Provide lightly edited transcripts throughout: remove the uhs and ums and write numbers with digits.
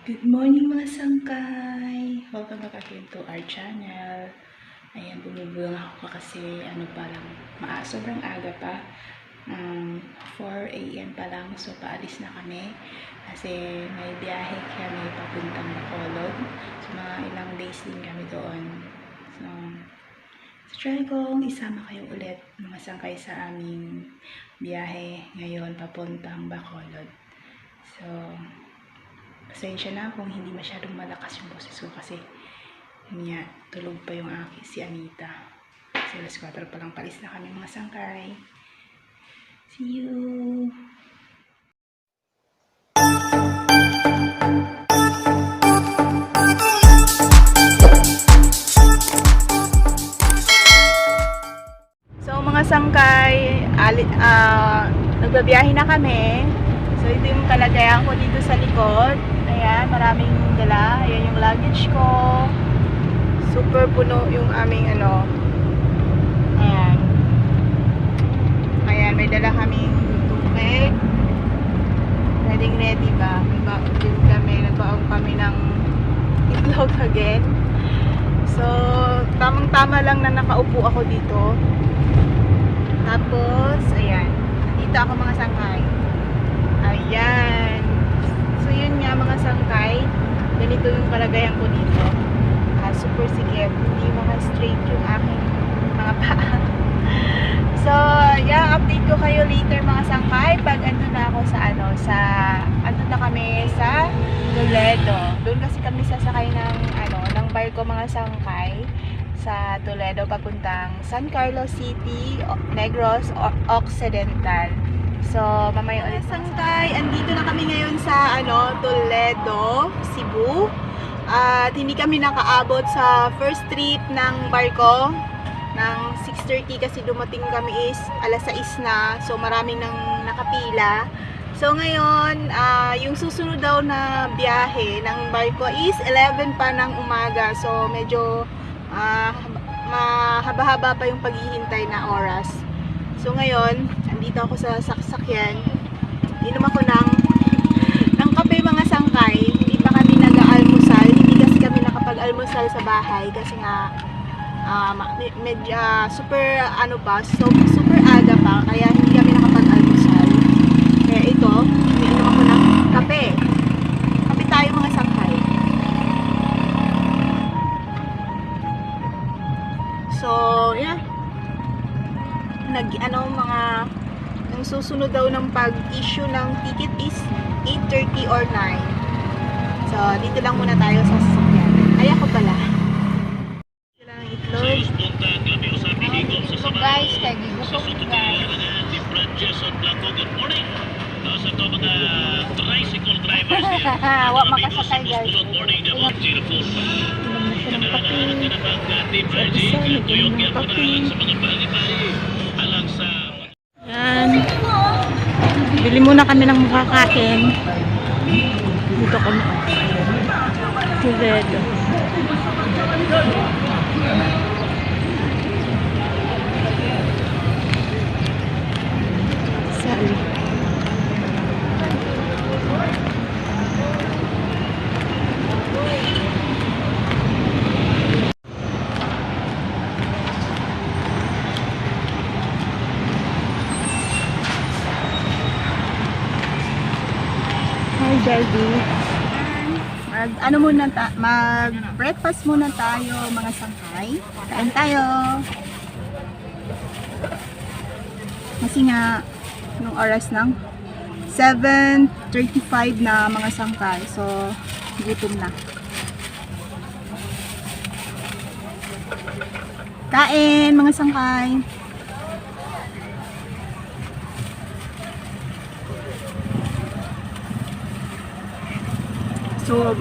Good morning mga sangkay! Welcome back again to our channel. Ayan, bumibulong ako kasi sobrang aga pa. 4 AM pa lang, so paalis na kami. Kasi may biyahe kami papuntang Bacolod. So mga ilang days din kami doon. So try kong isama kayo ulit mga sangkay sa aming biyahe ngayon papuntang Bacolod. So pasensya na kung hindi masyadong malakas yung boses ko kasi tulog pa yung si Anita. So, alas 4 pa lang palis na kami mga sangkay. See you! So, mga sangkay, nagbabiyahe na kami. So, ito yung kalagayan ko dito sa likod. Ayan, maraming dala. Ayan yung luggage ko. Super puno yung aming Ayan. Ayan, may dala kaming tubig. Ready ba? May baon din kami. Nagbaon kami ng itlog again. So, tamang-tama lang na nakaupo ako dito. Tapos, ayan. Dito ako mga sangkay. Ayan. So, yun nga mga sangkay. Ganito yung kalagayan ko dito. Super sikip. Hindi mga straight yung aking mga paa. So, yeah, update ko kayo later mga sangkay. Pag andun na ako andun na kami sa Toledo. Doon kasi kami sasakay ng barko mga sangkay sa Toledo papuntang San Carlos City, Negros Occidental. So, mamaya ulit sangkay. Andito na kami ngayon sa Toledo, Cebu. At hindi kami nakaabot sa first trip ng barko ng 6:30 kasi dumating kami is alas 6 na. So, maraming nang nakapila. So, ngayon, yung susunod daw na biyahe ng barko is 11 pa ng umaga. So, medyo mahaba-haba pa yung paghihintay na oras. So ngayon, andito ako sa sasakyan. Inom ako ng kape mga sangkay. Hindi pa kami nag-aalmusal. Hindi kasi kami nakapag-almusal sa bahay kasi nga medyo super super aga pa kaya hindi kami nakapag-almusal. Kaya ito, inom ako ng kape. Kape tayo mga sangkay. So, yeah. Ang susunod daw ng pag-issue ng ticket is 8:30 or 9. So, dito lang muna tayo sa sasakyan. Ay, ako pala. Dito lang ang itlog. So guys, kaya gusto ko guys. Sa ito mga tricycle drivers Wak makasakay guys. Yan. Bili muna kami ng makakain. Dito kami. Toledo. Sali. Hi, Jaldi. Mag-breakfast muna tayo, mga sangkay. Kain tayo. Kasi nga, nung oras ng 7:35 na mga sangkay. So, gutom na. Kain, mga sangkay. So,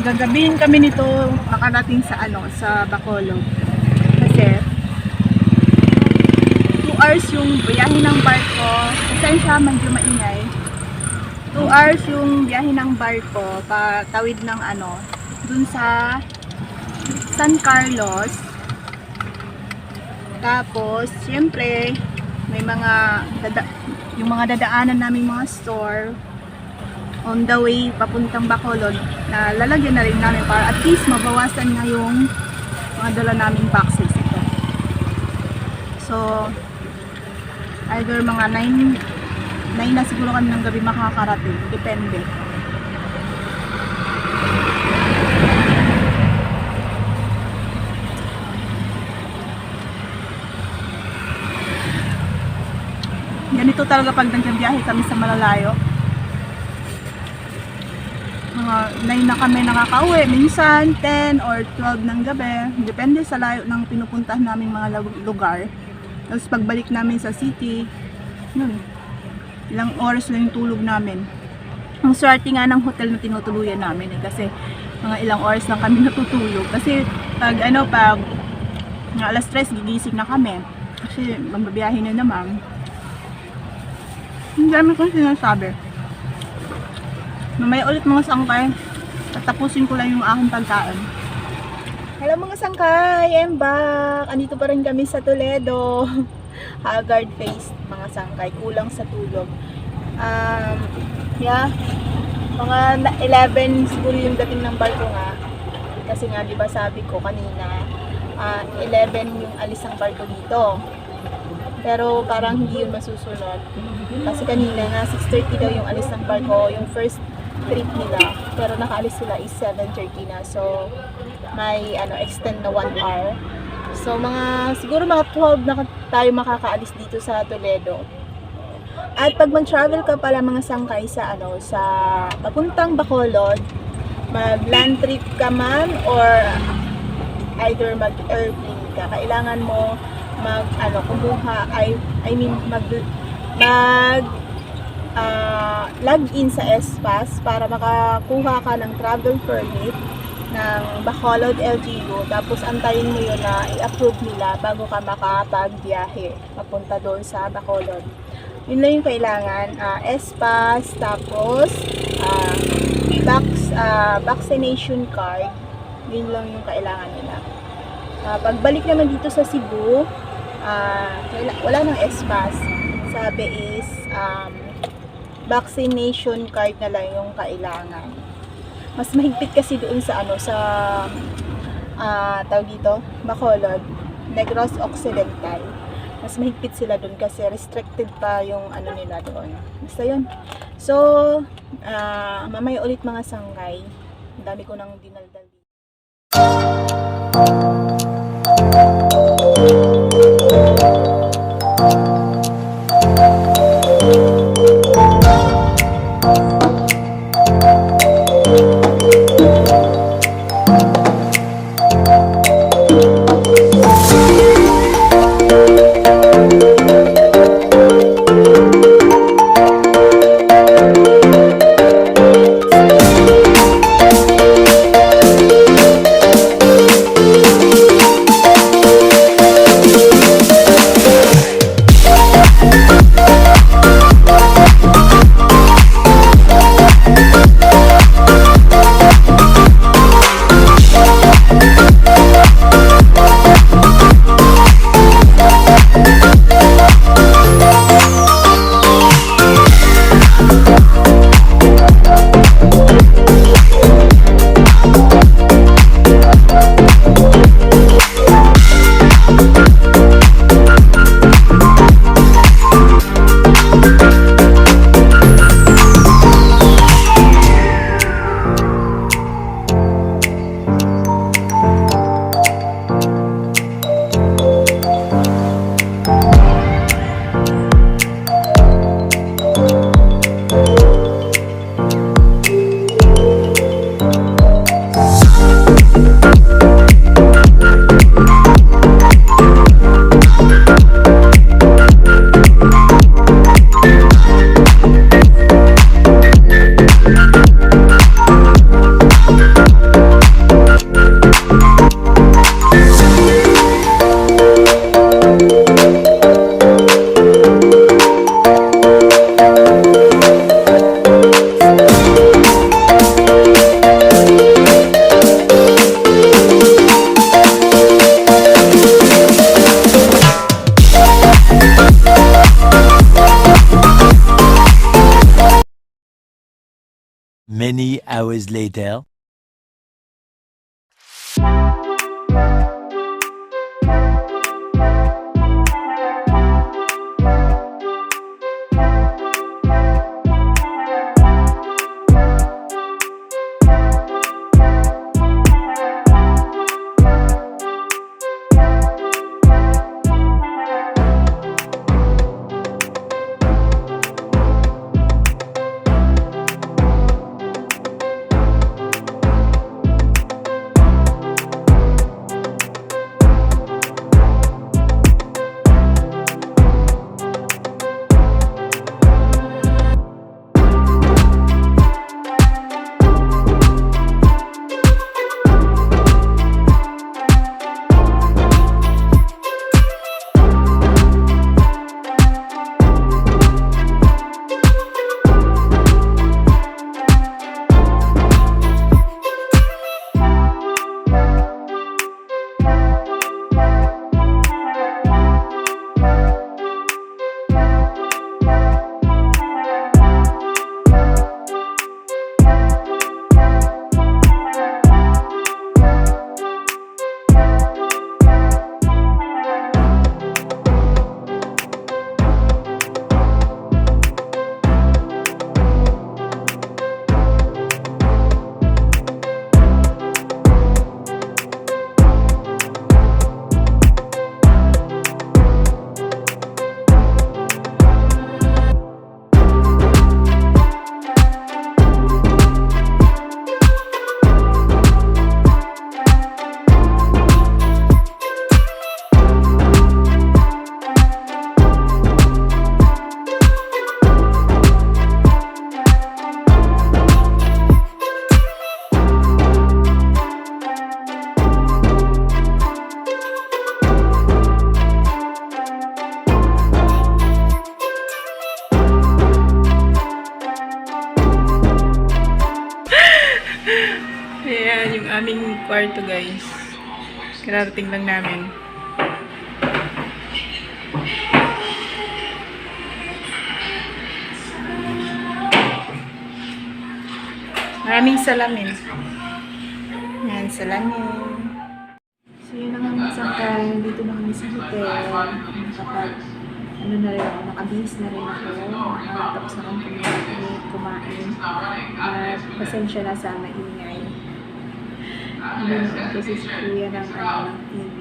gagabihin kami nito makarating sa Bacolod. Kasi 2 hours yung biyahe ng barko. Pasensya, medyo maingay. 2 hours yung biyahe ng barko patawid ng dun sa San Carlos. Tapos, siyempre, may mga yung mga dadaanan naming mga store on the way papuntang Bacolod na lalagyan na rin namin para at least mabawasan na yung mga dala naming boxes ito. So either mga 9 na siguro kami ng gabi makakarating, depende. Ganito talaga pag nagbiyahe kami sa malalayo. Mga 9 na kami nakakauwi, minsan 10 or 12 ng gabi, depende sa layo ng pinupuntahan naming mga lugar. Tapos pagbalik namin sa city, yun, ilang oras lang yung tulog namin. Ang swerte nga ng hotel na tinutuluyan namin kasi mga ilang oras lang kami natutulog. Kasi pag alas 3 gigising na kami kasi magbabiyahe na naman. Ang dami kong sinasabi. Mamaya ulit mga sangkay. Tatapusin ko lang yung aking pagkain. Hello mga sangkay! I'm back! Andito pa rin kami sa Toledo. Haggard face mga sangkay. Kulang sa tulog. Yeah. Mga 11 siguro yung dating ng barko nga. Kasi nga diba sabi ko kanina 11 yung alis ang barko dito. Pero parang hindi yun masusunod. Kasi kanina nga 6:30 daw yung alis ng barko, yung first trip nila. Pero nakaalis sila is 7:30 na. So may extend na 1 hour. So siguro mga 12 na tayo makakaalis dito sa Toledo. At pag mag-travel ka pala mga sangkay sa sa papuntang Bacolod, mag-land trip ka man or either mag-airplane ka, kailangan mo kumuha, log in sa SPAS para makakuha ka ng travel permit ng Bacolod LGU. Tapos antayin mo yun na i-approve nila bago ka makapagbiyahe papunta doon sa Bacolod. Yun lang yung kailangan, SPAS, tapos vaccination card. Yun lang yung kailangan nila. Pagbalik naman dito sa Cebu, wala nang SPAS. Sabi is vaccination card na lang yung kailangan. Mas mahigpit kasi doon sa tawag dito, Bacolod, Negros Occidental. Mas mahigpit sila doon kasi restricted pa yung nila doon. Basta yun. So, mamaya ulit mga sangkay. Ang dami ko nang dinaldal dito. Many hours later. Ayan, yung aming kwarto guys. Kararating lang namin. Maraming salamin. Ayan, salamin. So yun na nga mga sangkay. Dito na kami sa hotel. Kapag ano na rin ako, nakabihis na rin ako. Tapos na akong kumain. At pasensya na sa maingay. Nanonood kasi si Kuya ng TV.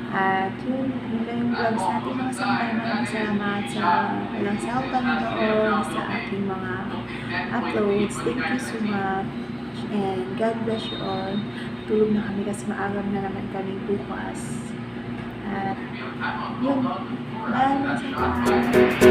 At yun lang yung vlogs natin mga sangkay. Maraming salamat sa walang sahod panonood sa aking mga uploads. Thank you so much. And God bless you all. Tulog na kami kasi maagam na naman kami bukas. At yun. Bye mga sangkay.